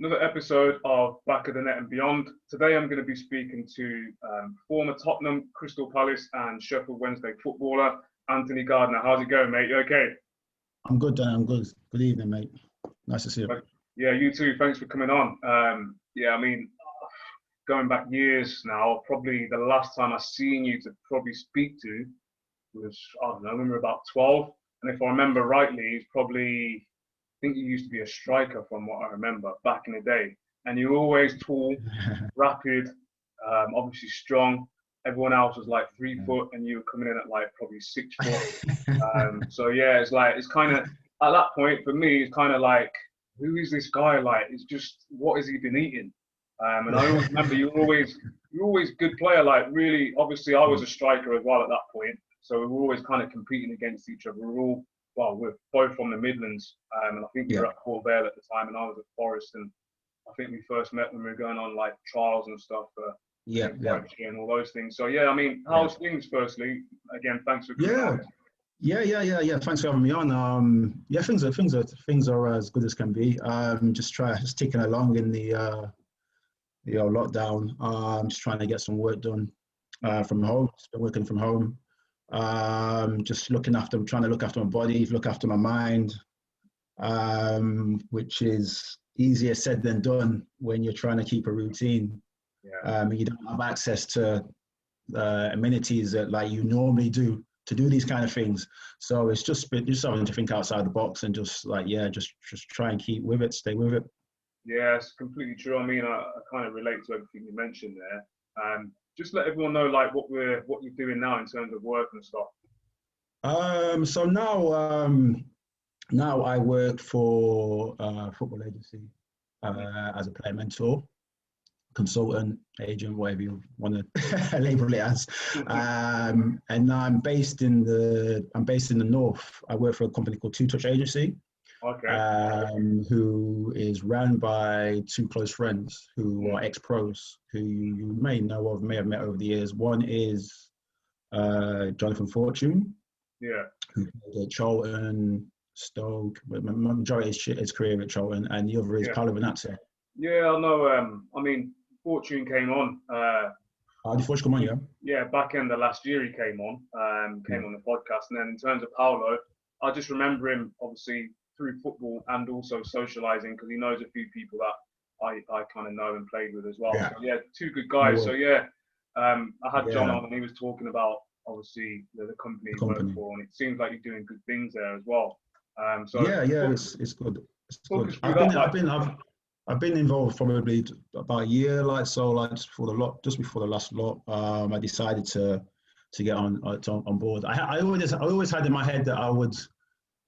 Another episode of Back of the Net and Beyond. Today I'm going to be speaking to former Tottenham, Crystal Palace and Sheffield Wednesday footballer, Anthony Gardner. How's it going, mate? You okay? I'm good, Dan. I'm good. Good evening, mate. Nice to see you. Yeah, you too. Thanks for coming on. Going back years now, probably the last time I seen you to probably speak to was, I don't know, when we were about 12. And if I remember rightly, it's probably, I think you used to be a striker from what I remember back in the day. And you were always tall, rapid, obviously strong. Everyone else was like 3 foot and you were coming in at like probably 6 foot. It's kind of, at that point for me, it's kind of like, who is this guy? Like, it's just, what has he been eating? And I always remember you were always a good player. Like, really, obviously I was a striker as well at that point. So we were always kind of competing against each other. We're both from the Midlands. And I think you were at Port Vale at the time and I was at Forest. And I think we first met when we were going on like trials and stuff. And all those things. So yeah, I mean, how's things firstly? Again, thanks for coming on. Yeah. Thanks for having me on. Things are as good as can be. Just ticking along in the lockdown. Just trying to get some work done from home. Just been working from home. Trying to look after my body, look after my mind, which is easier said than done when you're trying to keep a routine. You don't have access to amenities that like you normally do to do these kind of things. So it's just having to think outside the box and just try and keep with it, stay with it. Yeah, it's completely true. I mean, I kind of relate to everything you mentioned there. Just let everyone know like what you're doing now in terms of work and stuff. So now I work for a football agency as a player mentor, consultant, agent, whatever you want to label it as. And I'm based in the north. I work for a company called Two Touch Agency. Who is run by two close friends who are ex-pros who you may know of, may have met over the years. One is Jonathan Fortune, who played at Charlton, Stoke, but majority of his career at Charlton, and the other is Paolo Venazia. Yeah, I know. I mean, Fortune came on. Did Fortune come on, yeah? Yeah, back end of last year he came on on the podcast. And then in terms of Paolo, I just remember him obviously through football and also socialising because he knows a few people that I kind of know and played with as well. Yeah. So yeah, two good guys. So yeah, I had John on and he was talking about obviously the company he worked for, and it seems like you're doing good things there as well. It's good. It's good. I've been involved probably about a year, just before the last lot. I decided to get on board. I always had in my head that I would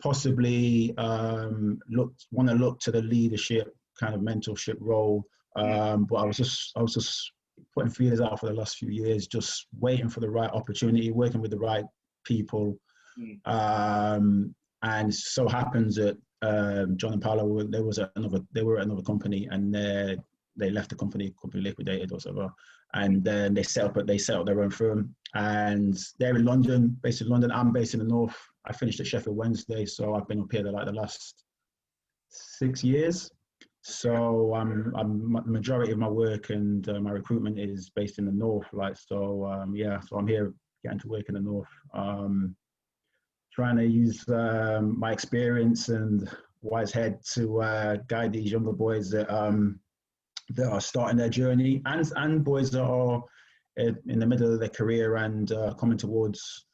possibly want to look to the leadership kind of mentorship role, but I was just putting feelers out for the last few years, just waiting for the right opportunity, working with the right people, and it so happens that John and Paolo they were at another company, and they left the company liquidated or whatever, and then they set up their own firm, and they're based in London. I'm based in the north. I finished at Sheffield Wednesday, so I've been up here the last 6 years. So majority of my work and my recruitment is based in the north. So I'm here getting to work in the north, trying to use my experience and wise head to guide these younger boys that are starting their journey and boys that are in the middle of their career and coming towards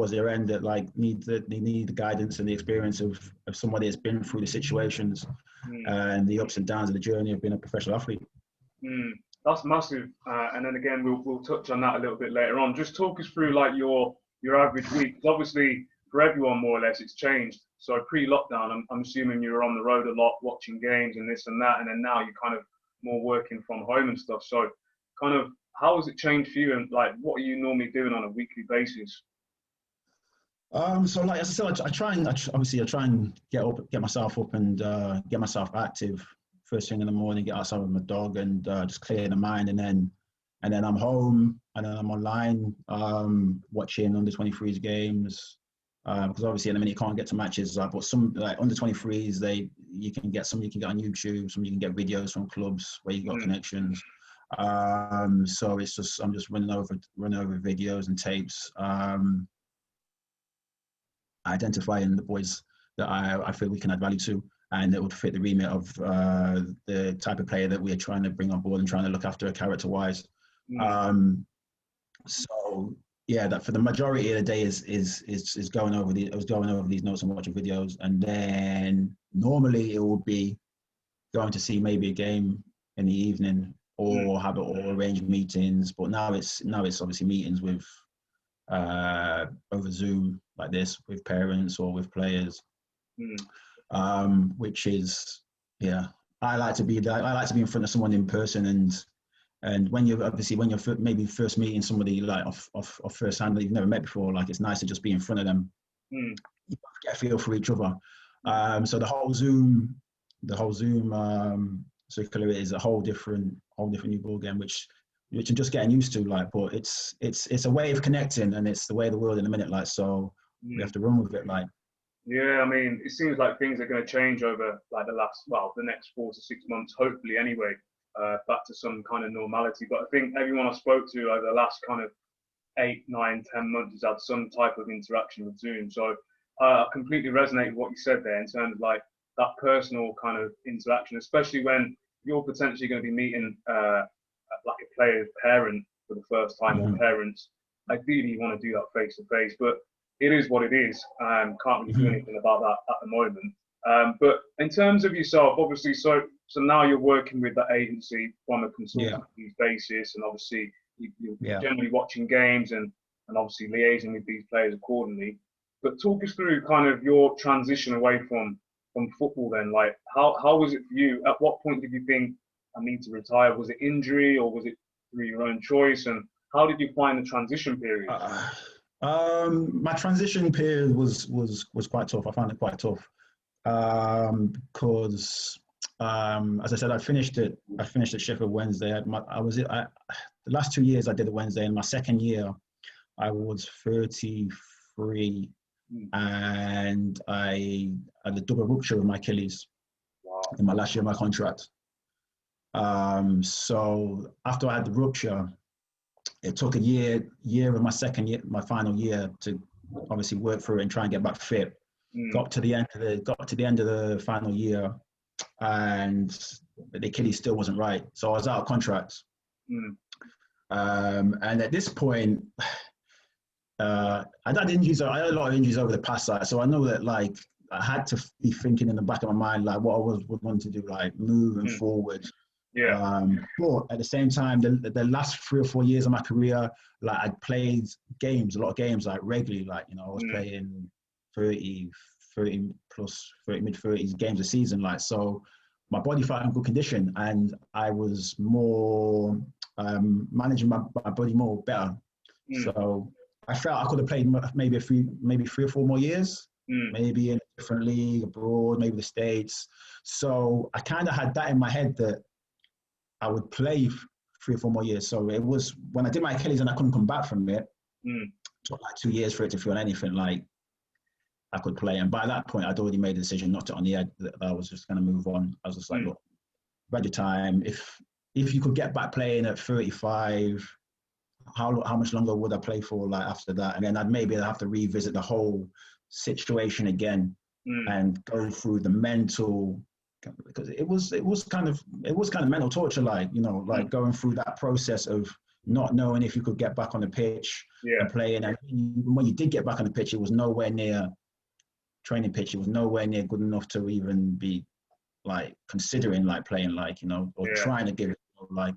their end that need the guidance and the experience of somebody that's been through the situations and the ups and downs of the journey of being a professional athlete. That's massive. And then again, we'll touch on that a little bit later on. Just talk us through like your average week. Obviously, for everyone more or less, it's changed. So pre-lockdown, I'm assuming you were on the road a lot, watching games and this and that, and then now you're kind of more working from home and stuff. So kind of how has it changed for you, and like what are you normally doing on a weekly basis? So like as I said, I try and get myself up and get myself active first thing in the morning, get outside with my dog and just clear the mind, and then I'm home and then I'm online watching under 23s games, because obviously in a minute you can't get to matches. But some like under 23s, you can get on YouTube, some you can get videos from clubs where you got connections. So it's just I'm just running over videos and tapes, identifying the boys that I feel we can add value to, and it would fit the remit of the type of player that we are trying to bring on board and trying to look after character-wise. So yeah, that for the majority of the day is going over these notes and watching videos, and then normally it will be going to see maybe a game in the evening or arrange meetings. But now it's obviously meetings with over Zoom like this with parents or with players, which is I like to be in front of someone in person, and when you're maybe first meeting somebody like off first hand that you've never met before, like it's nice to just be in front of them. You get a feel for each other. So the whole Zoom circular is a whole different new ball game, which I'm just getting used to. Like, but it's a way of connecting, and it's the way of the world in a minute. Like, so we have to run with it. Like, yeah, I mean, it seems like things are going to change over like the next 4 to 6 months, hopefully anyway. Back to some kind of normality. But I think everyone I spoke to over the last kind of 8, 9, 10 months has had some type of interaction with Zoom. So I completely resonate with what you said there in terms of like that personal kind of interaction, especially when you're potentially going to be meeting like a player's parent for the first time or parents. Ideally, you want to do that face to face, but it is what it is. Can't really do anything about that at the moment. But in terms of yourself, obviously, so now you're working with that agency on a consultancy basis, and obviously you're generally watching games and obviously liaising with these players accordingly. But talk us through kind of your transition away from football then. Like, how was it for you? At what point did you think, I need to retire? Was it injury or was it through your own choice? And how did you find the transition period? My transition period was quite tough. I found it quite tough because, as I said, I finished at Sheffield Wednesday. The last 2 years I did the Wednesday, and my second year I was 33, and I had a double rupture of my Achilles in my last year of my contract. So after I had the rupture, it took a year of my final year to obviously work through it and try and get back fit. Got to the end of the final year, and the Achilles still wasn't right. So I was out of contract. And at this point, I had a lot of injuries over the past side. So I know that like I had to be thinking in the back of my mind like what I would want to do, like moving forward. But at the same time, the last 3 or 4 years of my career, like I'd played a lot of games, like regularly, like, you know, I was playing 30 plus, mid-30s games a season, like, so my body felt in good condition, and I was more managing my body better. So I felt I could have played maybe 3 or 4 more years, maybe in a different league abroad, maybe the States. So I kind of had that in my head that I would play 3 or 4 more years. So it was when I did my Achilles and I couldn't come back from it. It took like 2 years for it to feel anything like I could play. And by that point, I'd already made a decision not to on the edge that I was just going to move on. I was just like, look, by the time, if you could get back playing at 35, how much longer would I play for like after that? And then I'd have to revisit the whole situation again and go through the mental, because it was kind of mental torture, like, you know, like going through that process of not knowing if you could get back on the pitch and playing. And when you did get back on the pitch, it was nowhere near training pitch. It was nowhere near good enough to even be like considering like playing, like, you know, or trying to give it like.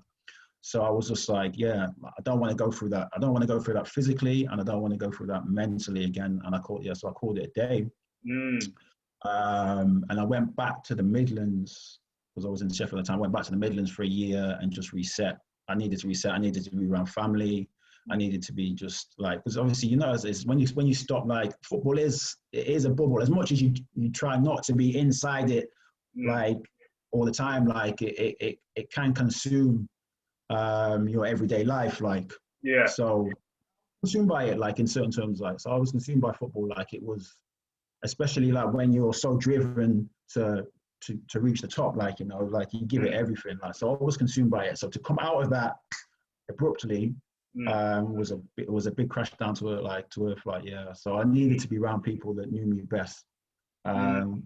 So I was just like, I don't want to go through that. I don't want to go through that physically, and I don't want to go through that mentally again. And I called it a day. And I went back to the Midlands because I was in Sheffield at the time. I went back to the Midlands for a year and just reset. I needed to reset. I needed to be around family. I needed to be just like, because obviously, you know, it's when you stop, like, football is a bubble. As much as you try not to be inside it, like all the time, like it can consume your everyday life, like. So consumed by it, like in certain terms, like, so I was consumed by football, like it was, especially like when you're so driven to reach the top, like, you know, like you give it everything, like, so I was consumed by it. So to come out of that abruptly was a big crash down to earth, like, yeah. So I needed to be around people that knew me best, and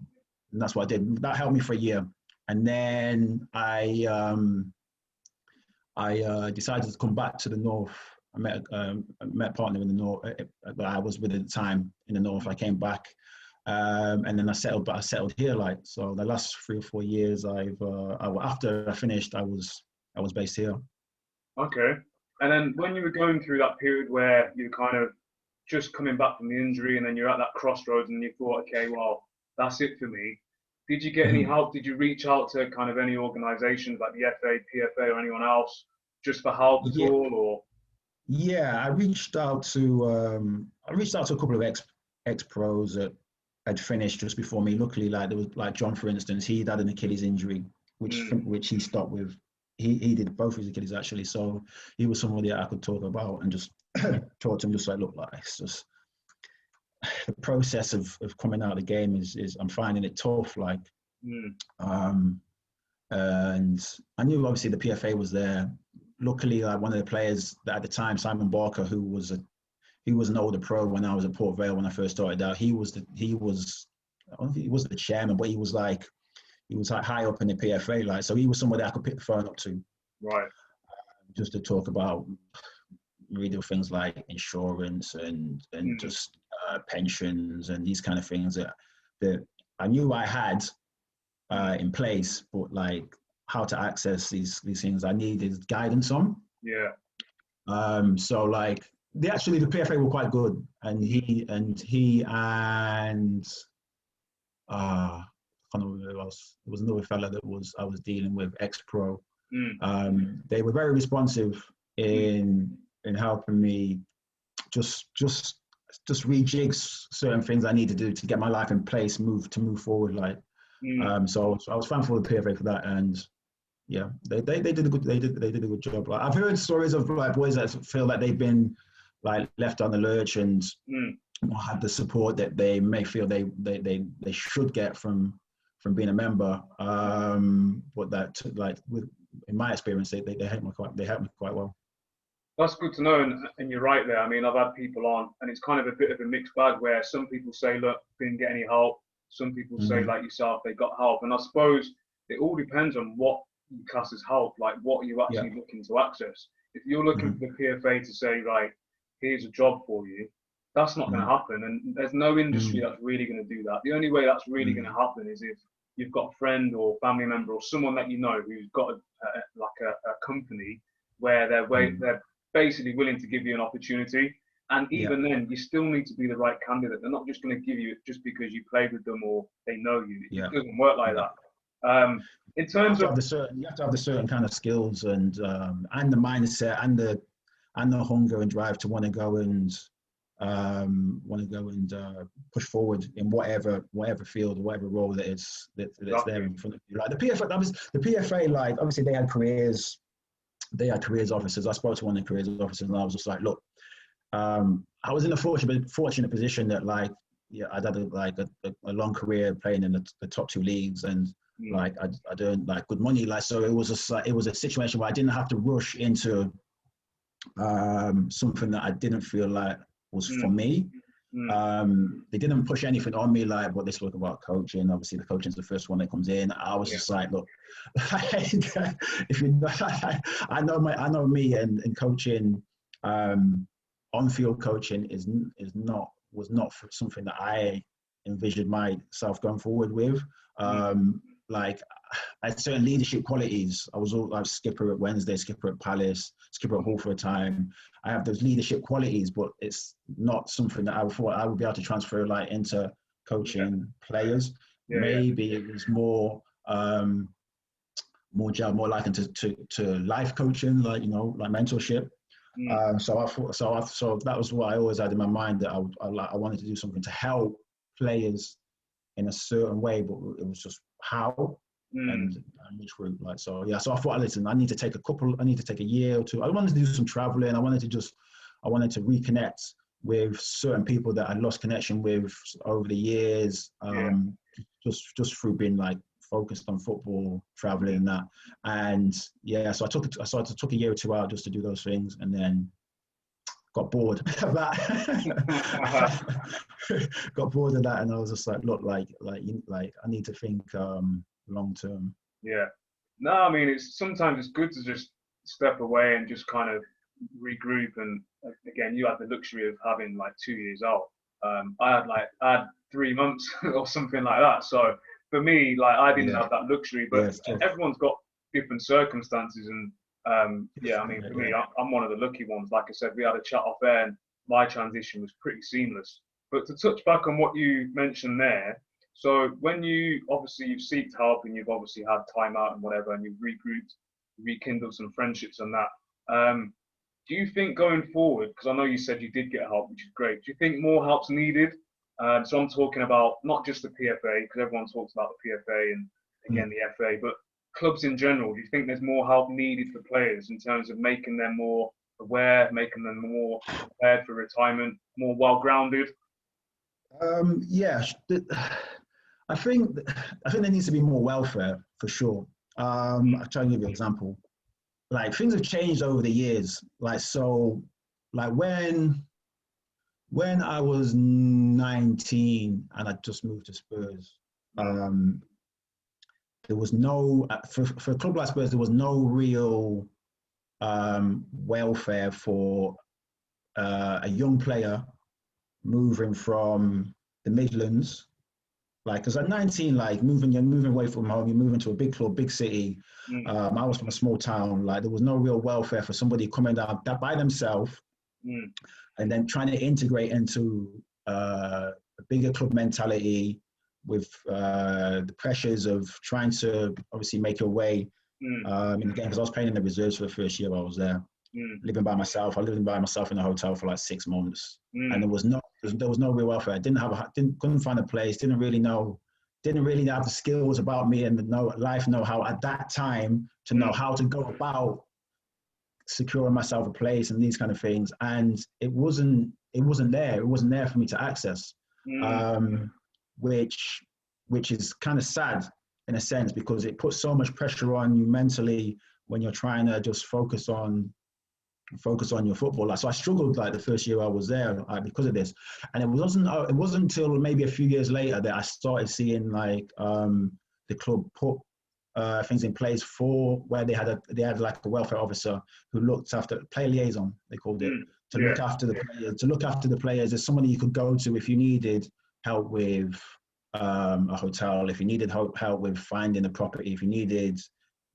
that's what I did. That helped me for a year, and then I decided to come back to the north. I met a partner in the north that I was with at the time in the north. I came back, and then I settled here. Like, so the last 3 or 4 years, after I finished, I was based here. Okay. And then when you were going through that period where you kind of just coming back from the injury, and then you're at that crossroads, and you thought, okay, well, that's it for me. Did you get any help? Did you reach out to kind of any organisations like the FA, PFA, or anyone else just for help at all? Or yeah, I reached out to a couple of ex pros that had finished just before me. Luckily, like there was like John, for instance, he'd had an Achilles injury, which he stopped with. He did both his Achilles actually, so he was somebody that I could talk about and just talk to him, just like, look, like it's just the process of coming out of the game is I'm finding it tough, like, and I knew obviously the PFA was there. Luckily, like one of the players that at the time, Simon Barker, who was an older pro when I was at Port Vale when I first started out. He was I don't think he was the chairman, but he was like high up in the PFA, like, so he was somebody I could pick the phone up to, right, just to talk about really things like insurance and just pensions and these kind of things that I knew I had in place, but like how to access these things I needed guidance on. Yeah. So like the PFA were quite good, and he and I can't remember who else. There was another fella that I was dealing with, ex-pro. They were very responsive in helping me just rejig certain things I need to do to get my life in place, move forward. Like, so I was thankful to the PFA for that, and yeah, they did a good job. Like, I've heard stories of like boys that feel like they've been like left on the lurch and not had the support that they may feel they should get from being a member. But that, like, in my experience, they helped me quite well. That's good to know, and you're right there. I mean, I've had people on, and it's kind of a bit of a mixed bag where some people say, look, didn't get any help. Some people say, like yourself, they got help. And I suppose it all depends on what you class as help, like what you're actually looking to access. If you're looking for the PFA to say, right, here's a job for you, that's not going to happen. And there's no industry that's really going to do that. The only way that's really going to happen is if you've got a friend or family member or someone that you know who's got a company where they're basically willing to give you an opportunity. And even then, you still need to be the right candidate. They're not just going to give you it just because you played with them or they know you. It doesn't work like that. In terms of you have to have the certain kind of skills and the mindset and the hunger and drive to want to go and push forward in whatever field or whatever role that it's there in front of you. Like the PFA, like obviously they had careers officers. I spoke to one of the careers officers and I was just like, look, I was in a fortunate position that, like, I'd had a long career playing in the top 2 leagues, and like I'd earned like good money, like, so it was just like, it was a situation where I didn't have to rush into something that I didn't feel like was for me. They didn't push anything on me, like what they spoke about coaching. Obviously, the coaching's the first one that comes in. I was just like, look, if you know, I know me and coaching, on-field coaching was not something that I envisioned myself going forward with. Like, I had certain leadership qualities. I was skipper at Wednesday, skipper at Palace, skipper at Hull for a time. I have those leadership qualities, but it's not something that I thought I would be able to transfer like into coaching players. Maybe it was more likened to life coaching, like, you know, like mentorship. So that was what I always had in my mind, that I wanted to do something to help players in a certain way, but it was just how and which route. Like, so I thought, listen, I need to take a year or two. I wanted to do some traveling. I wanted to just I wanted to reconnect with certain people that I'd lost connection with over the years, just through being like focused on football, traveling and that. And yeah, so I took a year or two out just to do those things, and then got bored of that. Got bored of that, and I was just like, look, like I need to think long term. Yeah. No, I mean, sometimes it's good to just step away and just kind of regroup. And again, you had the luxury of having like 2 years out. I had 3 months or something like that. So for me, like I didn't have that luxury, but everyone's got different circumstances. And I mean, for me, I'm one of the lucky ones. Like I said, we had a chat off air, and my transition was pretty seamless. But to touch back on what you mentioned there, so when you've sought help and you've obviously had time out and whatever, and you've regrouped, rekindled some friendships and that, do you think going forward, because I know you said you did get help, which is great, do you think more help's needed? So I'm talking about not just the PFA, because everyone talks about the PFA and again the FA, but clubs in general. Do you think there's more help needed for players in terms of making them more aware, making them more prepared for retirement, more well-grounded? I think there needs to be more welfare for sure. I'll try and give you an example. Like things have changed over the years. Like when I was 19 and I just moved to Spurs, there was no for a club like Spurs, there was no real welfare for a young player moving from the Midlands. Like, because at 19, like you're moving away from home, you're moving to a big club, big city. I was from a small town. Like, there was no real welfare for somebody coming down that by themselves and then trying to integrate into a bigger club mentality with the pressures of trying to obviously make your way in the game. Because I was playing in the reserves for the first year I was there, living by myself. I lived by myself in a hotel for like 6 months, and there was no real welfare. I couldn't find a place. Didn't really have the skills about me and the life know-how at that time to know how to go about securing myself a place and these kind of things. And it wasn't there. It wasn't there for me to access, which is kind of sad in a sense, because it puts so much pressure on you mentally when you're trying to just focus on your football. Like, so I struggled like the first year I was there because of this, and it wasn't until maybe a few years later that I started seeing like the club put things in place for where they had like a welfare officer who looked after player liaison, they called it, to look after the players. There's somebody you could go to if you needed help with a hotel, if you needed help with finding a property, if you needed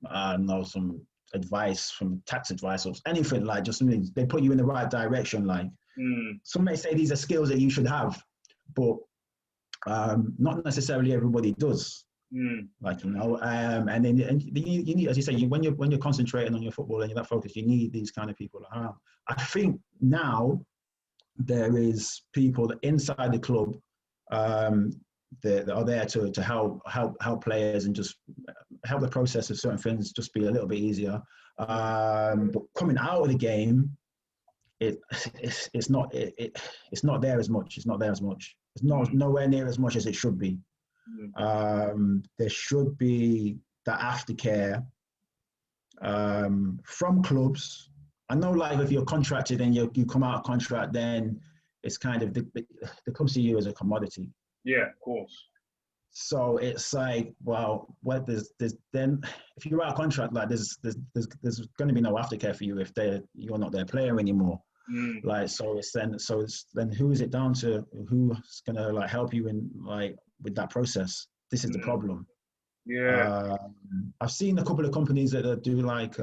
some advice, from tax advice or anything, like just something, they put you in the right direction. Like some may say these are skills that you should have, but not necessarily everybody does. Like, and then you need, as you say, when you're concentrating on your football and you're that focused, you need these kind of people around. I think now there is people that inside the club that are there to help players and just help the process of certain things just be a little bit easier. But coming out of the game, it's not there as much. It's nowhere near as much as it should be. There should be that aftercare from clubs. I know, like, if you're contracted and you come out of contract, then it's kind of the club see you as a commodity. Yeah, of course. So it's like, well, what there's then if you're out of contract, like there's going to be no aftercare for you if you're not their player anymore. Like, so it's then who is it down to? Who's going to like help you in like with that process? This is the problem. Yeah. I've seen a couple of companies that do like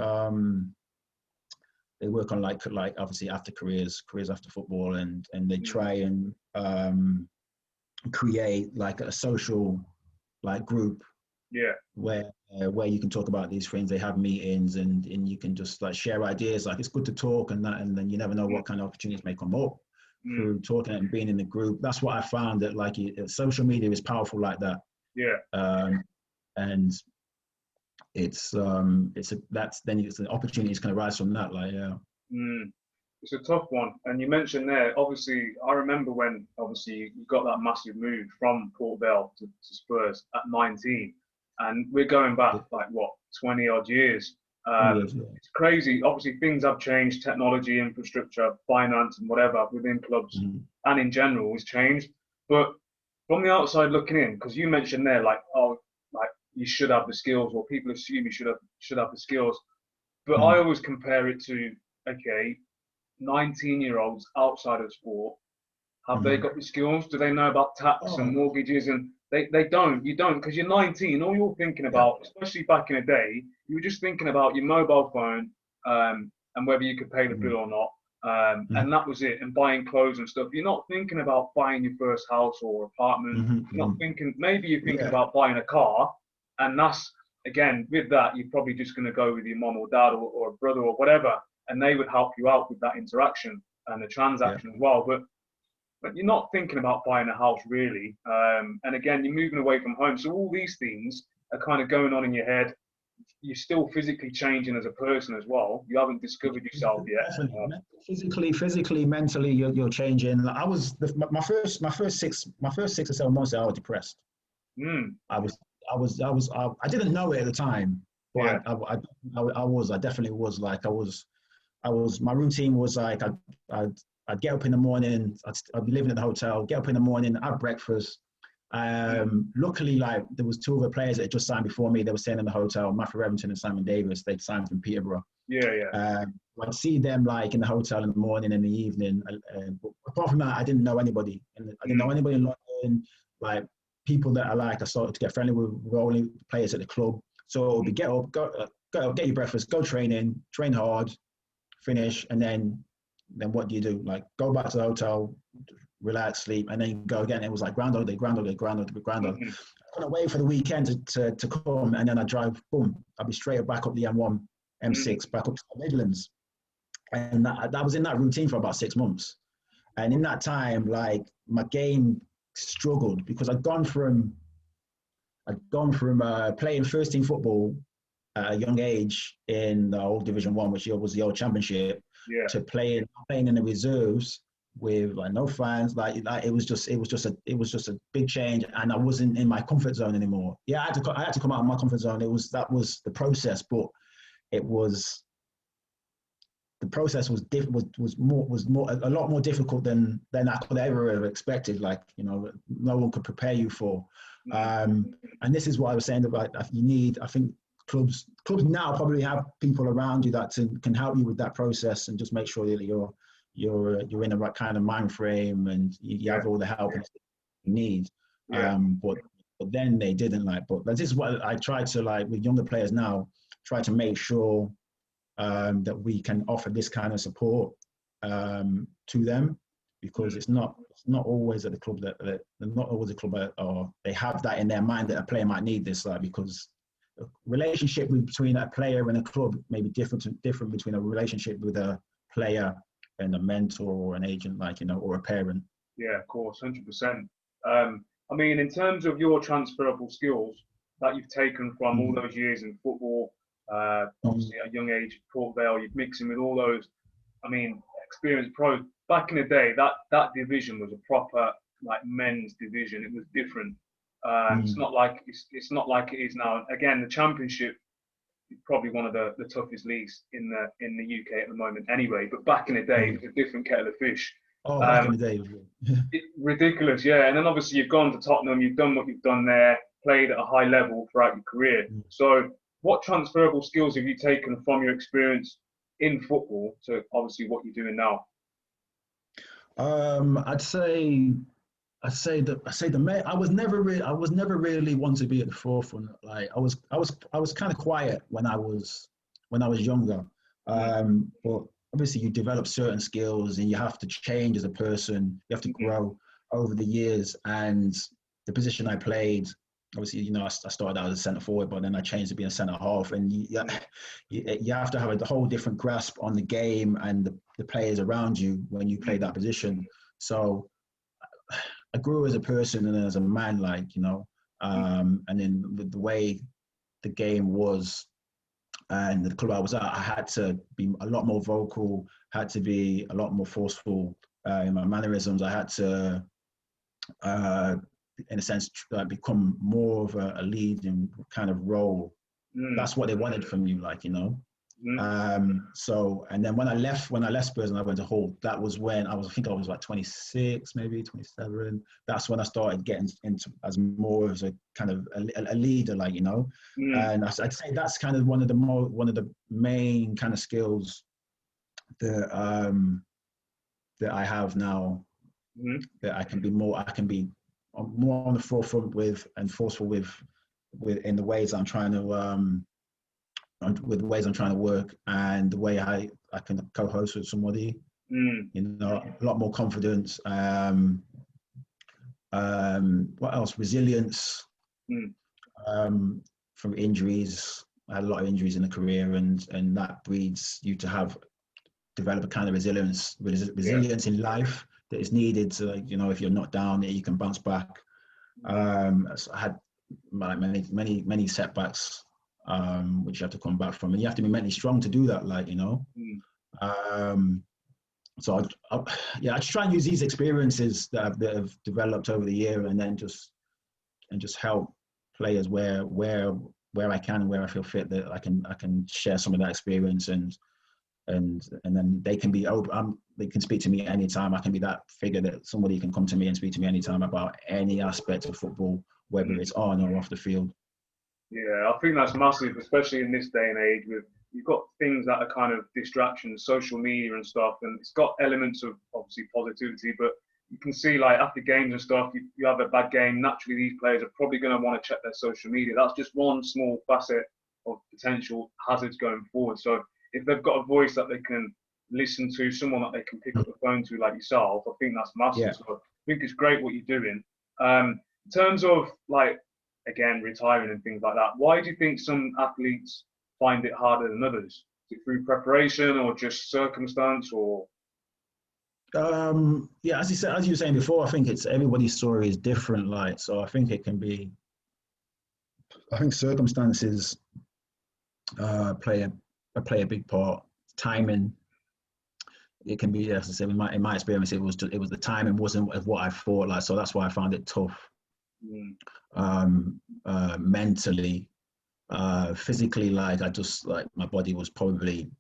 they work on like obviously after careers after football, and they try and create like a social like group where you can talk about these things. They have meetings and you can just like share ideas. Like, it's good to talk and that, and then you never know what kind of opportunities may come up through talking and being in the group. That's what I found, that like social media is powerful like that. And it's an opportunities can arise from that, like. it's a tough one. And you mentioned there, obviously, I remember when obviously you got that massive move from Port Vale to Spurs at 19, and we're going back Yeah. like what 20 odd years. Yes, yeah. It's crazy. Obviously, things have changed. Technology, infrastructure, finance, and whatever within clubs and in general has changed. But from the outside looking in, because you mentioned there, like, oh, like you should have the skills, or people assume you should have the skills. But I always compare it to, okay, 19-year-olds outside of sport, have they got the skills? Do they know about tax and mortgages? And they don't. You don't, because you're 19. All you're thinking about, especially back in the day, you were just thinking about your mobile phone and whether you could pay the bill or not. And that was it. And buying clothes and stuff. You're not thinking about buying your first house or apartment. You're not thinking, maybe you're thinking about buying a car. And that's, again, with that, you're probably just going to go with your mom or dad or a brother or whatever. And they would help you out with that interaction and the transaction as well. But you're not thinking about buying a house really. And again, you're moving away from home. So all these things are kind of going on in your head. You're still physically changing as a person as well. You haven't discovered yourself yet. Physically, mentally, you're changing. I was my first 6 or 7 months I was depressed. I didn't know it at the time, but I definitely was. Like my routine was like I'd get up in the morning, I'd be living in the hotel, get up in the morning, have breakfast. Luckily, like there was 2 other players that had just signed before me. They were staying in the hotel, Matthew Reventon and Simon Davis. They'd signed from Peterborough. I'd see them like in the hotel in the morning and the evening. But apart from that, I didn't know anybody. And I didn't know anybody in London. Like people that I started to get friendly with were only players at the club. So it would be get up, get your breakfast, go training, train hard, finish, and then what do you do? Like go back to the hotel, relax, sleep, and then go again. It was like Groundhog Day. I couldn't wait for the weekend to come, and then I'd drive, boom, I'd be straight back up the M1, M6, back up to the Midlands. And that was in that routine for about 6 months. And in that time, like my game struggled because I'd gone from playing first team football at a young age in the old Division 1, which was the old Championship, to playing in the reserves with like no fans. Like it was just a big change, and I wasn't in my comfort zone anymore. Yeah, I had to come out of my comfort zone. That was the process, but the process was a lot more difficult than I could ever have expected. Like, you know, no one could prepare you for. And this is what I was saying about I think clubs now probably have people around you that can help you with that process and just make sure that you're in the right kind of mind frame and you have all the help you need. But then they didn't but this is what I try to with younger players now, try to make sure that we can offer this kind of support to them, because it's not always at the club that not always a club or they have that in their mind that a player might need this, because a relationship between a player and a club may be different between a relationship with a player and a mentor or an agent, or a parent. Yeah, of course, 100%. I mean, in terms of your transferable skills that you've taken from all those years in football, obviously at a young age, Port Vale, you're mixing with all those, experienced pros. Back in the day, that division was a proper men's division. It was different. It's not like it is now. Again, the Championship is probably one of the toughest leagues in the UK at the moment. Anyway, but back in the day, it was a different kettle of fish. Back in the day, ridiculous, yeah. And then obviously you've gone to Tottenham. You've done what you've done there. Played at a high level throughout your career. So, what transferable skills have you taken from your experience in football to obviously what you're doing now? I'd say I was never really one to be at the forefront. Like I was kind of quiet when I was younger. But obviously you develop certain skills and you have to change as a person. You have to grow over the years. And the position I played, obviously, I started out as a centre forward, but then I changed to being a centre half. And you have to have a whole different grasp on the game and the players around you when you play that position. So I grew as a person and as a man, and then with the way the game was and the club I was at, I had to be a lot more vocal, had to be a lot more forceful in my mannerisms. I had to, in a sense, become more of a leading kind of role. That's what they wanted from you, like, you know. So, and then when I left Spurs and I went to Hull, that was when I think I was like 26, maybe 27. That's when I started getting into as more as a kind of a leader, like, you know. And I'd say that's kind of one of the main kind of skills that that I have now, that I can be more on the forefront with and forceful with in the ways I'm trying to with the ways I'm trying to work, and the way I can co-host with somebody, you know, a lot more confidence. What else? Resilience from injuries. I had a lot of injuries in the career, and that breeds you to develop a kind of resilience in life that is needed to, like, you know, if you're not down, you can bounce back. So I had many setbacks, which you have to come back from, and you have to be mentally strong to do that, like, you know. So I just try and use these experiences that have developed over the year, and then just help players where I can, where I feel fit, that I can share some of that experience, and then they can be open. They can speak to me anytime. I can be that figure that somebody can come to me and speak to me anytime about any aspect of football, whether it's on or off the field. Yeah, I think that's massive, especially in this day and age. With you've got things that are kind of distractions, social media and stuff, and it's got elements of obviously positivity, but you can see, like, after games and stuff, you have a bad game, naturally these players are probably going to want to check their social media. That's just one small facet of potential hazards going forward. So if they've got a voice that they can listen to, someone that they can pick up the phone to, like yourself, I think that's massive. Yeah. So I think it's great what you're doing. In terms of, like, again, retiring and things like that, why do you think some athletes find it harder than others? Is it through preparation or just circumstance, or? Yeah, as you were saying before, I think it's everybody's story is different. Like, so I think it can be. I think circumstances play a big part. Timing. It can be, as I said, in my experience, it was the timing wasn't of what I thought. Like, so that's why I found it tough. Mentally, physically, like, I just, like, my body was probably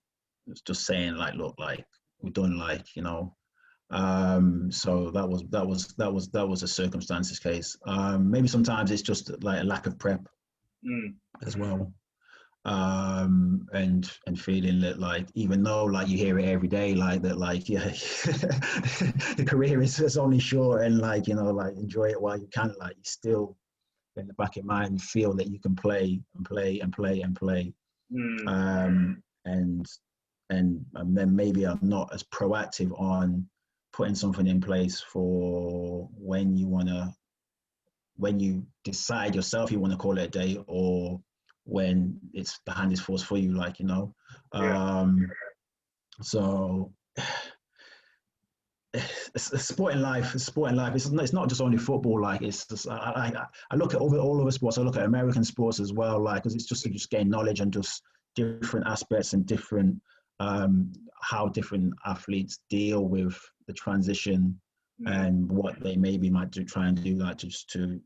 just saying, like, look, like, we're done, like, you know. So that was a circumstances case. Maybe sometimes it's just like a lack of prep as well. And feeling that, like, even though, like, you hear it every day, like, that, like, yeah, the career is only short, and, like, you know, like, enjoy it while you can, like, you still in the back of your mind you feel that you can play and play and play and play. And then maybe I'm not as proactive on putting something in place for when you decide yourself you want to call it a day, or when the hand is forced for you, like, you know. So it's sporting life. It's not just only football. Like, it's just, I look at all other sports. I look at American sports as well. Like, because it's just to just gain knowledge and just different aspects and different how different athletes deal with the transition and what they maybe might try and do, like, just to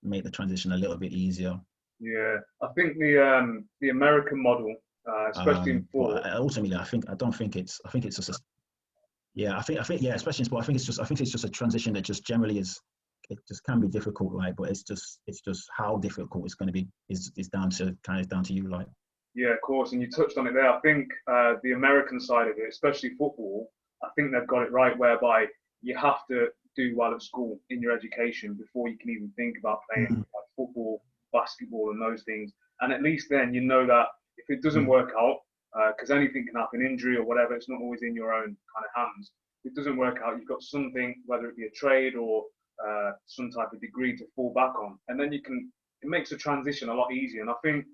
make the transition a little bit easier. Yeah, I think the American model, especially in sport. Ultimately, I think it's just a, yeah, I think yeah, especially in sport, I think it's just a transition that just generally is, it just can be difficult, like, but it's just how difficult it's going to be is down to you, like. Yeah, of course, and you touched on it there. I think the American side of it, especially football, I think they've got it right, whereby you have to do well at school in your education before you can even think about playing like football, basketball, and those things. And at least then you know that if it doesn't work out, because anything can happen, injury or whatever, it's not always in your own kind of hands. If it doesn't work out, you've got something, whether it be a trade or some type of degree to fall back on, and then it makes the transition a lot easier. And I think,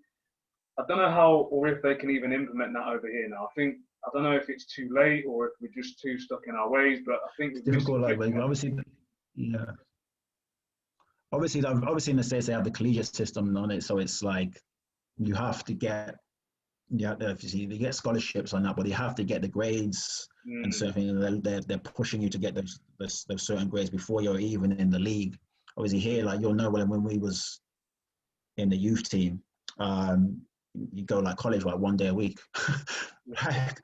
I don't know how or if they can even implement that over here now. I don't know if it's too late or if we're just too stuck in our ways, but I think it's difficult. Like, obviously, yeah. Obviously in the States they have the collegiate system on it, so it's like you have to get yeah, obviously they get scholarships on that, but they have to get the grades and certain things. They're pushing you to get those certain grades before you're even in the league. Obviously here, like you'll know when we was in the youth team, you go like college like 1 day a week. Right?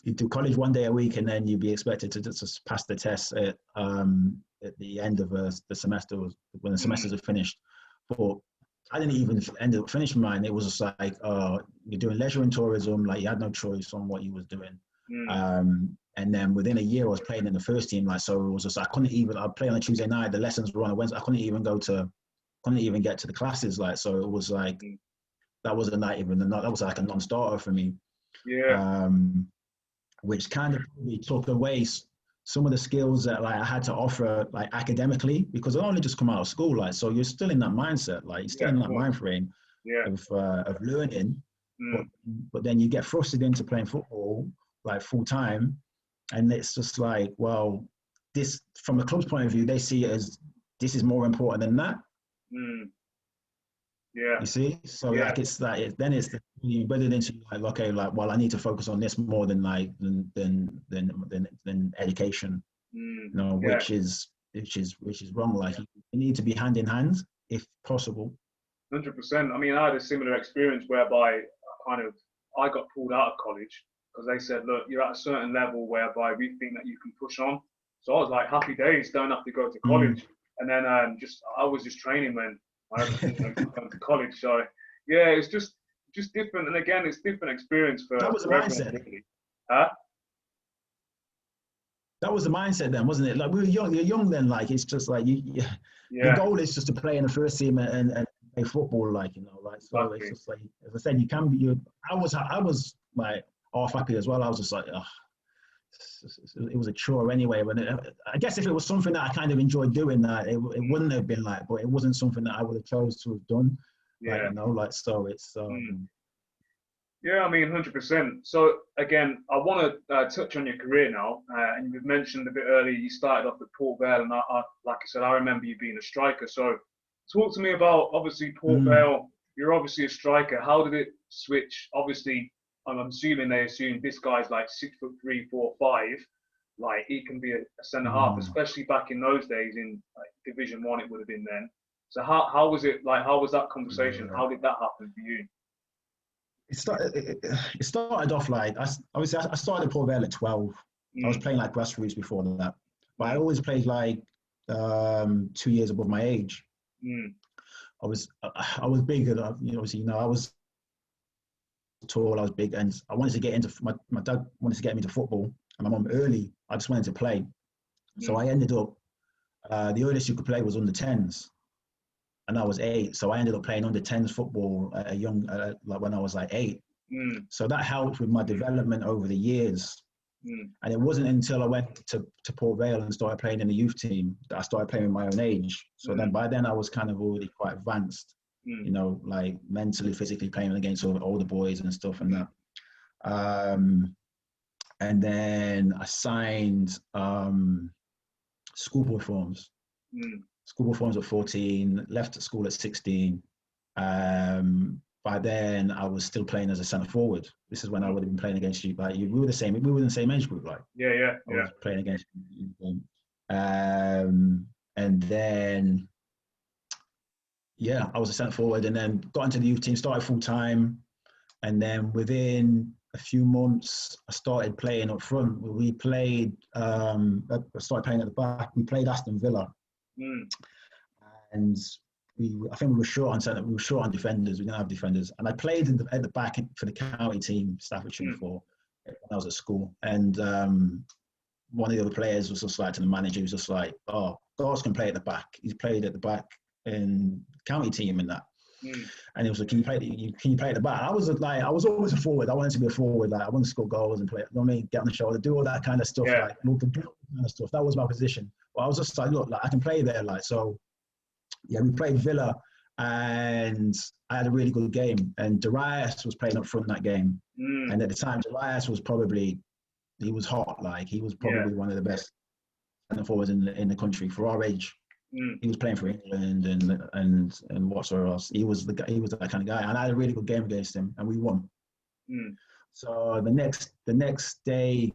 You do college 1 day a week, and then you'd be expected to just pass the test at the end of the semester, when the semesters are finished. But I didn't even end up finishing mine. It was just like, you're doing leisure and tourism, like you had no choice on what you was doing. And then within a year, I was playing in the first team. Like, so it was just, I'd play on a Tuesday night, the lessons were on a Wednesday. I couldn't even get to the classes. Like, so it was like, that was like a non-starter for me. Yeah. Which kind of probably took away some of the skills that like I had to offer like academically, because I only just come out of school, like, so you're still in that mindset, like you're still in that mind frame of learning, but then you get thrusted into playing football like full time, and it's just like, well, this, from the club's point of view, they see it as this is more important than that. Yeah. You see, so like it's like then it's you embedded into like, okay, like, well, I need to focus on this more than like than education, you know, which is wrong. Like you need to be hand in hand if possible. 100%. I mean, I had a similar experience whereby I got pulled out of college because they said, look, you're at a certain level whereby we think that you can push on. So I was like, happy days, don't have to go to college. And then I was just training when I was going to college. So yeah, it's just different. And again, it's different experience for that was the mindset. Really. Huh? That was the mindset then, wasn't it? Like we were young, you're young then. Like it's just like your goal is just to play in the first team and play football, like, you know, like, so exactly. It's just like, as I said, you can be. I was like half happy as well. I was just like, it was a chore anyway. But I guess if it was something that I kind of enjoyed doing, that it wouldn't have been like, but it wasn't something that I would have chose to have done. Yeah. Like, you know, like, so it's. Yeah, I mean, 100%. So again, I want to touch on your career now. And you've mentioned a bit earlier, you started off at Port Vale, and like I said, I remember you being a striker. So talk to me about, obviously, Port Vale. You're obviously a striker. How did it switch? Obviously, I'm assuming they assumed this guy's like 6'3", 4'5". Like he can be a centre half, especially back in those days in like, Division 1. It would have been then. So how was it? Like, how was that conversation? How did that happen for you? It started off like, I started at Port Vale at 12. I was playing like grassroots before that, but I always played like 2 years above my age. I was big, obviously, you know, I was tall, I was big, and I wanted to get into my dad wanted to get me into football, and my mum early. I just wanted to play, so I ended up the earliest you could play was under 10s. And I was 8, so I ended up playing under 10s football at a young, like when I was like 8. So that helped with my development over the years. And it wasn't until I went to Port Vale and started playing in the youth team that I started playing with my own age. So then by then I was kind of already quite advanced, you know, like mentally, physically playing against older boys and stuff and that. And then I signed schoolboy forms. Schoolboy forms at 14, left at school at 16. By then, I was still playing as a centre forward. This is when I would have been playing against you. Like, we were the same. We were in the same age group. Like, I was playing against you. And then, I was a centre forward, and then got into the youth team, started full time, and then within a few months, I started playing up front. We played. I started playing at the back. We played Aston Villa. And I think we were short on centre. We were short on defenders. We didn't have defenders. And I played at the back for the county team, Staffordshire, before when I was at school. And one of the other players was just like to the manager. He was just like, "Oh, Gars can play at the back. He's played at the back in county team and that." And he was like, "Can you play at the back?" I was always a forward. I wanted to be a forward. Like, I wanted to score goals and play. You know what I mean? Get on the shoulder, do all that kind of stuff. Like, look, the kind of stuff. That was my position. But I was just like, look, like, I can play there. Like, so we played Villa, and I had a really good game. And Darius was playing up front in that game. And at the time, Darius was he was hot. Like, he was probably one of the best centre forwards in the country for our age. He was playing for England and whatsoever else. He was that kind of guy, and I had a really good game against him, and we won. Mm. So the next day,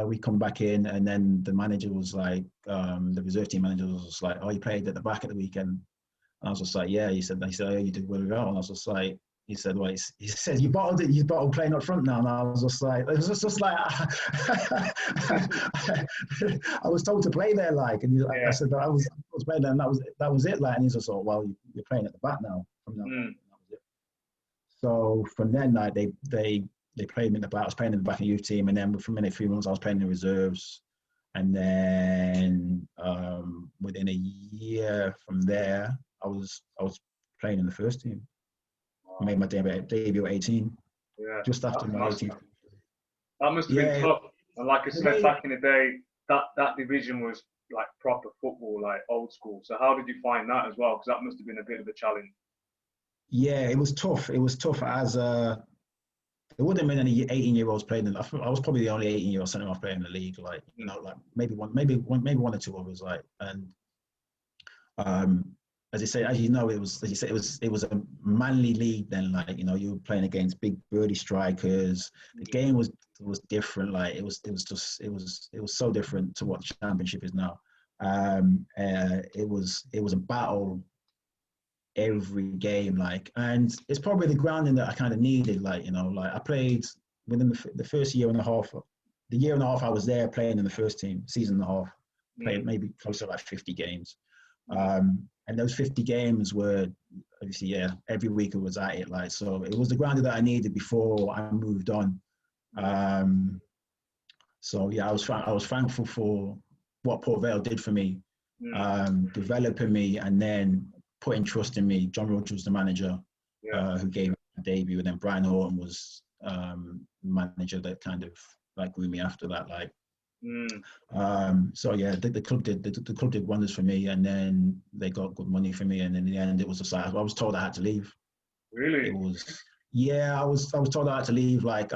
we come back in, and then the manager was like, the reserve team manager was just like, "Oh, you played at the back at the weekend." And I was just like, "Yeah." He said, "Oh, you did really well." And I was just like, he said, "Well," he said, "You bottled it. You bottled playing up front now." And I was just like, it was just like, I was told to play there, like, and Yeah. I said, I was playing there, and that was it, like. And he's just like, "Well, you're playing at the back now from now on." Mm. That was it. So from then, like, they played me in the back. I was playing in the back of the youth team, and then for a few months, I was playing in the reserves. And then within a year from there, I was playing in the first team. I made my debut at 18, Yeah. just after my 18th. That must have been tough. And like I said, back in the day, that division was like proper football, like old school. So how did you find that as well? Because that must have been a bit of a challenge. Yeah, it was tough. It was tough as there wouldn't have been any 18-year-olds playing. I was probably the only 18-year-old centre half player in the league. Like, you know, like maybe one or two others. Like, and as you know, it was, as you say, it was a manly league then. Like, you know, you were playing against big birdie strikers. The game was different. Like, it was so different to what the championship is now. It was a battle every game, like, and it's probably the grounding that I kind of needed. Like, you know, like I played within the first year and a half. The year and a half I was there playing in the first team, season and a half, played maybe close to like 50 games. And those 50 games were obviously, yeah, every week it was at it. Like, so it was the grounding that I needed before I moved on. So yeah, I was thankful for what Port Vale did for me, developing me, and then putting trust in me. John Rogers was the manager, who gave me a debut, and then Brian Horton was manager that kind of like grew me after that. Like, so yeah, the club did wonders for me, and then they got good money for me, and in the end, it was just like I was told I had to leave. Really? It was. Yeah, I was told I had to leave. Like,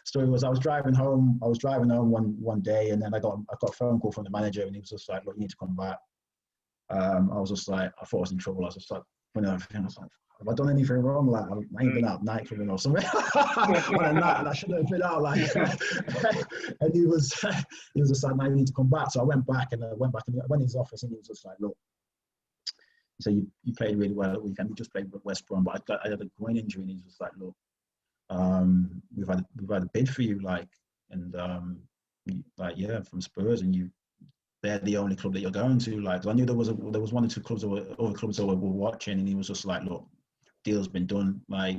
story was, I was driving home one day, and then I got a phone call from the manager, and he was just like, "Look, you need to come back." I was just like, I thought I was in trouble. I was just like, I was like, have I done anything wrong? Like, I ain't been out night clubbing or something on a night, and I shouldn't have been out. Like, and he was just like, "No, you need to come back." So I went back, and I went in his office, and he was just like, "Look," so you played really well at the weekend. We just played with West Brom, but I had a groin injury, and he's just like, "Look, we've had a bid for you, like, and like, yeah, from Spurs, and they're the only club that you're going to." Like, I knew there was one or two clubs or other clubs that were watching, and he was just like, "Look, deal's been done. Like,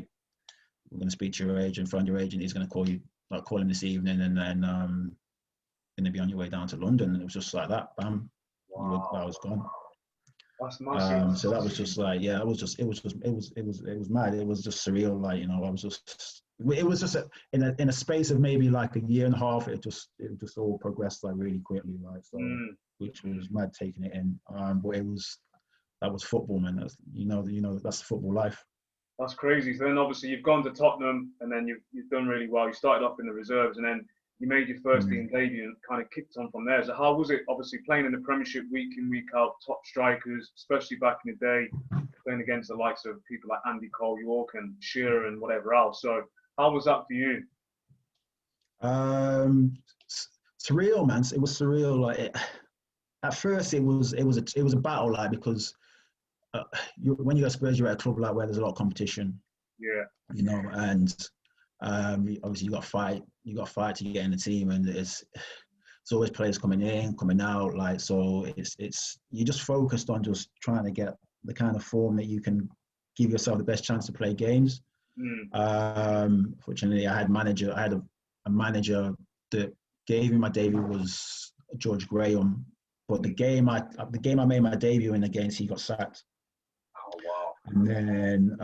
we're going to speak to your agent, find your agent. He's going to call you, like, call him this evening, and then going to be on your way down to London." And it was just like that, bam, I was gone. That's massive. So that was just like, yeah, it was mad. It was just surreal. Like, you know, it was just in a space of maybe like a year and a half. It just all progressed like really quickly, like, so, which was mad taking it in. But that was football, man. That's, you know, that's football life. That's crazy. So then obviously you've gone to Tottenham, and then you've done really well. You started off in the reserves, and then you made your first team debut and kind of kicked on from there. So how was it, obviously, playing in the Premiership week in, week out, top strikers, especially back in the day, playing against the likes of people like Andy Cole York and Shearer and whatever else. So how was that for you? Surreal, man. It was surreal. Like, at first, it was a battle, like, because when you go to Spurs, you're at a club like where there's a lot of competition. Yeah. You know, and obviously you got to fight to get in the team, and it's always players coming in, coming out, like, so it's you're just focused on just trying to get the kind of form that you can give yourself the best chance to play games. Fortunately, I had a manager that gave me my debut was George Graham, but the game I made my debut in against, he got sacked. Oh, wow. And then,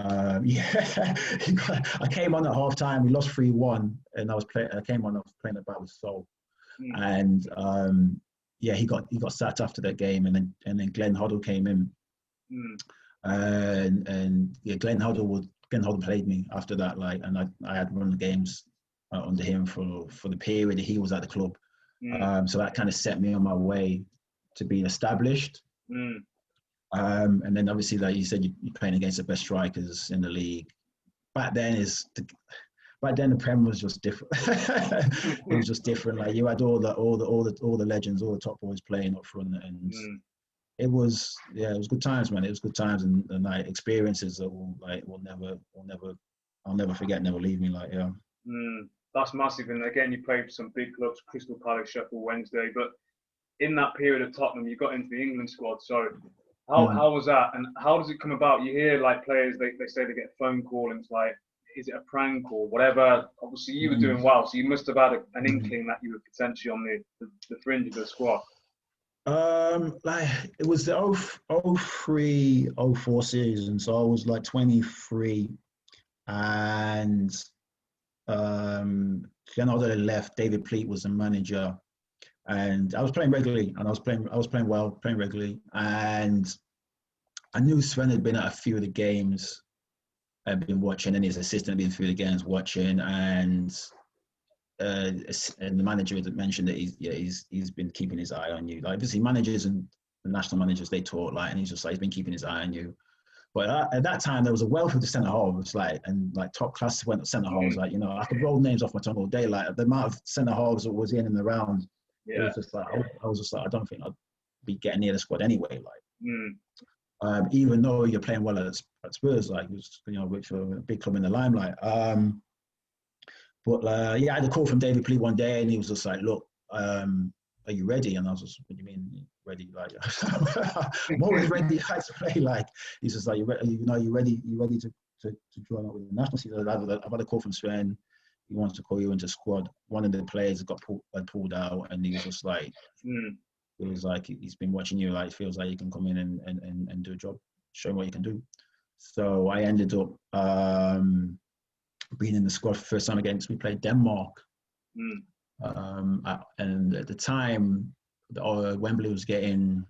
I came on at half time. We lost 3-1, and I was playing at back with Sol, and he got sacked after that game, and then Glenn Hoddle came in, and yeah, Glenn Hoddle played me after that, like, and I had run the games under him for the period that he was at the club, so that kind of set me on my way to being established. And then obviously, like you said, you're playing against the best strikers in the league. Back then, back then the Prem was just different. It was just different. Like you had all the legends, all the top boys playing up front, and it was good times, man. It was good times, and like experiences that I'll never forget, never leave me. Like that's massive. And again, you played for some big clubs, Crystal Palace, Sheffield Wednesday, but in that period of Tottenham, you got into the England squad. So how was that, and how does it come about? You hear like players, they say they get a phone call, and it's like, is it a prank or whatever? Obviously, you were doing well, so you must have had an inkling that you were potentially on the fringe of the squad. Like it was the 03, 04 season, so I was like 23, and Leonardo had left. David Pleat was the manager, and I was playing regularly, and I was playing well, playing regularly, and I knew Sven had been at a few of the games. I'd been watching, and his assistant had been through the games watching, and the manager had mentioned that he's been keeping his eye on you. Like obviously managers and the national managers, they talk like, and he's just like, he's been keeping his eye on you. But at that time there was a wealth of the centre halves, like, and like top class went centre halves, like, you know, I could roll names off my tongue all day, like the amount of centre halves that was in and around. It was just like I was just like, I don't think I'd be getting near the squad anyway, like. Even though you're playing well at Spurs, like, you know, which were a big club in the limelight. But I had a call from David Pleat one day, and he was just like, "Look, are you ready?" And I was just, "What do you mean ready?" Like, I'm always ready to play. Like, he's just like, "You ready? You know, you ready? You ready to join up with the national team?" I've had a call from Sven. He wants to call you into squad. One of the players got pulled out, and he was just like, it was like, he's been watching you. Like, feels like you can come in and do a job, show him what you can do. So I ended up being in the squad for the first time against, we played Denmark. And at the time, Wembley was getting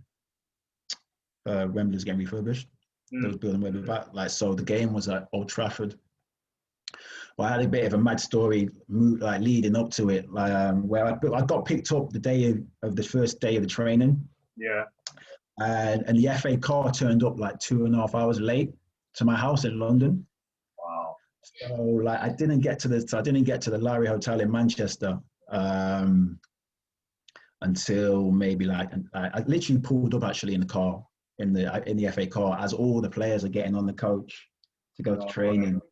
refurbished. They was building Wembley back. Like, so the game was at Old Trafford. Well, I had a bit of a mad story like leading up to it, like where I got picked up the day of the first day of the training. Yeah. And the FA car turned up like 2.5 hours late to my house in London. Wow. So like I didn't get to the Lowry Hotel in Manchester until maybe like I literally pulled up actually in the car in the FA car as all the players are getting on the coach to go to training.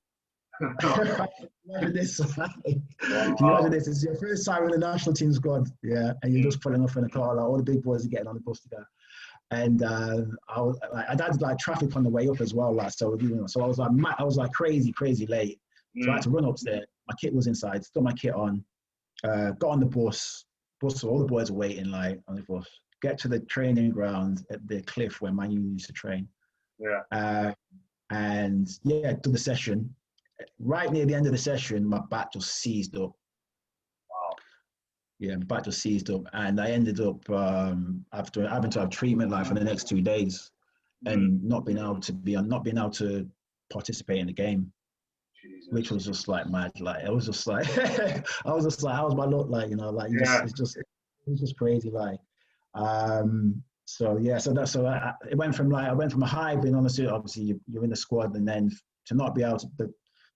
Imagine this, imagine this. It's your first time in the national team squad, and you're just pulling up in a car. Like all the big boys are getting on the bus to go. And I had like traffic on the way up as well. Like so I was like crazy late. So I had to run upstairs. My kit was inside. Still my kit on. Got on the bus. So all the boys were waiting like on the bus. Get to the training ground at the cliff where Man U used to train. And did the session. Right near the end of the session, my back just seized up. Wow. Yeah, my back just seized up, and I ended up after having to have treatment like for the next 2 days, and not being able to participate in the game, Jesus. Which was just like mad. Like it was just like I was just like, how's my luck? Like, you know, like it was just crazy. Like, it went from a high being on the suit. Obviously, you're in the squad, and then to not be able to.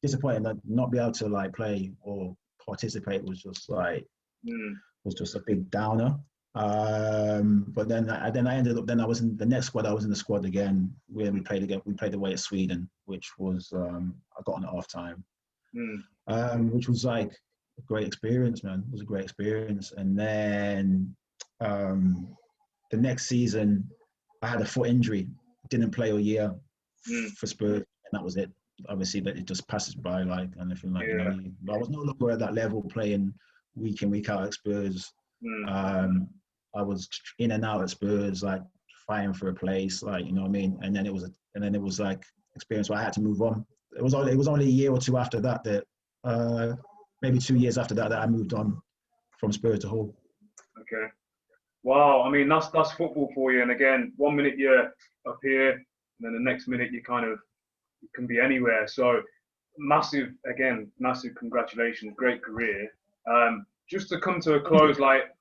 Disappointing that not be able to like play or participate was just like was just a big downer. But then I ended up. I was in the next squad. I was in the squad again. We played again. We played away at Sweden, which was I got on at half time, which was like a great experience, man. It was a great experience. And then the next season, I had a foot injury. Didn't play all year for Spurs, and that was it. Obviously, that it just passes by like anything like, you know, I was no longer at that level playing week in, week out at Spurs. I was in and out at Spurs, like fighting for a place, like, you know what I mean? And then it was like experience where I had to move on. It was only a year or two after that maybe 2 years after that I moved on from Spurs to Hull. Okay. Wow, I mean that's football for you. And again, 1 minute you're up here, and then the next minute you can be anywhere. So massive congratulations, great career. Just to come to a close, like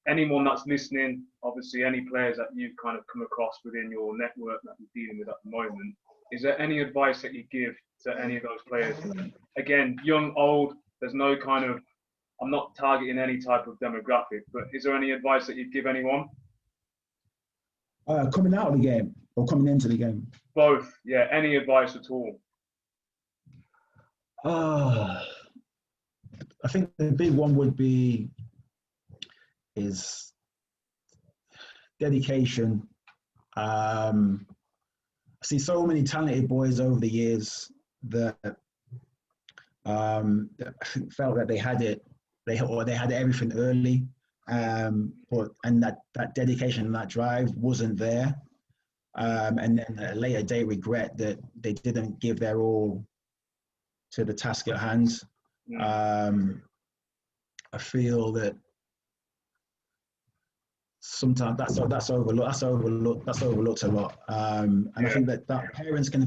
anyone that's listening, obviously any players that you've kind of come across within your network that you're dealing with at the moment, is there any advice that you give to any of those players? Again, young, old, there's no kind of, I'm not targeting any type of demographic, but is there any advice that you'd give anyone? Coming out of the game or coming into the game? Both, yeah, any advice at all? I think the big one would be is dedication. I see so many talented boys over the years that that felt that they had it, they had everything early, but that dedication and that drive wasn't there, and then at a later date regret that they didn't give their all to the task at hand. I feel that sometimes that's overlooked a lot, and I think that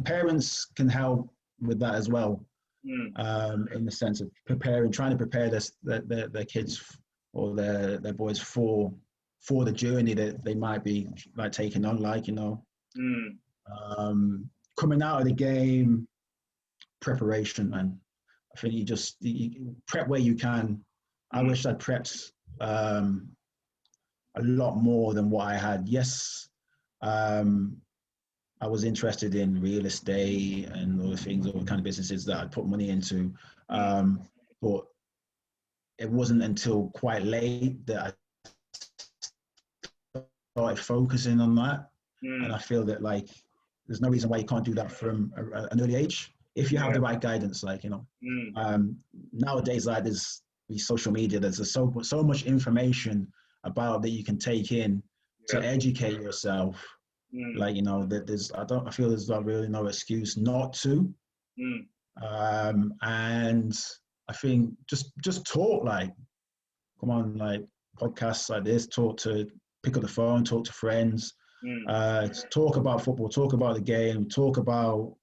parents can help with that as well, in the sense of trying to prepare their kids or their boys for the journey that they might be like taking on, like, you know, coming out of the game, preparation, man. I think you prep where you can. I wish I'd prepped a lot more than what I had. Yes, I was interested in real estate and all the things, all the kind of businesses that I'd put money into, but it wasn't until quite late that I started focusing on that. And I feel that, like, there's no reason why you can't do that from an early age if you have the right guidance, like, you know. Nowadays, like, there's social media, there's so much information about that you can take in to educate yourself. Like, you know, that I feel there's not really no excuse not to. And I think just talk, like, come on, like podcasts like this, pick up the phone, talk to friends, talk about football, talk about the game, talk about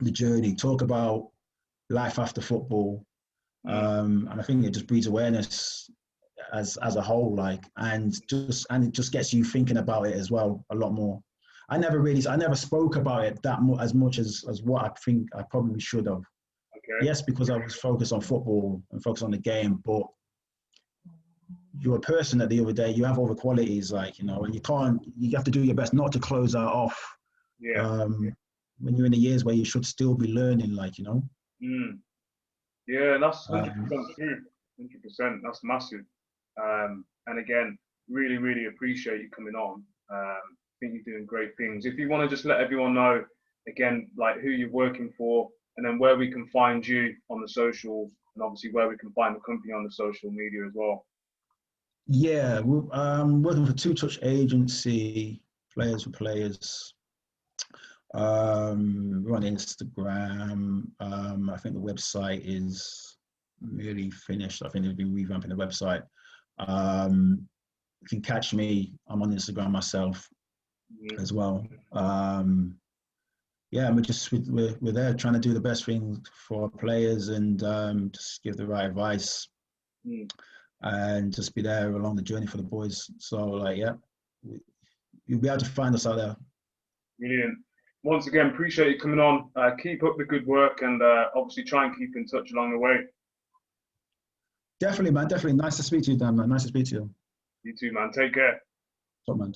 the journey, talk about life after football. And I think it just breeds awareness as a whole, like, and it just gets you thinking about it as well a lot more. I never spoke about it as much as what I think I probably should have. Okay. Yes, because I was focused on football and focused on the game, but you're a person at the other day, you have other qualities, like, you know, and you have to do your best not to close that off. When you're in the years where you should still be learning, like, you know. Yeah, that's 100% true. 100%, that's massive. And again, really, really appreciate you coming on. I think you're doing great things. If you want to just let everyone know, again, like, who you're working for, and then where we can find you on the socials, and obviously where we can find the company on the social media as well. Yeah, working for Two Touch Agency, Players for Players. We're on Instagram. I think the website is really finished. I think they'll be revamping the website. You can catch me. I'm on Instagram myself as well. Yeah, we're there trying to do the best thing for players and just give the right advice and just be there along the journey for the boys. So, like, yeah, you'll be able to find us out there. Brilliant. Once again, appreciate you coming on. Keep up the good work, and obviously try and keep in touch along the way. Definitely, man. Definitely. Nice to speak to you, Dan, man. Nice to speak to you. You too, man. Take care. Top man.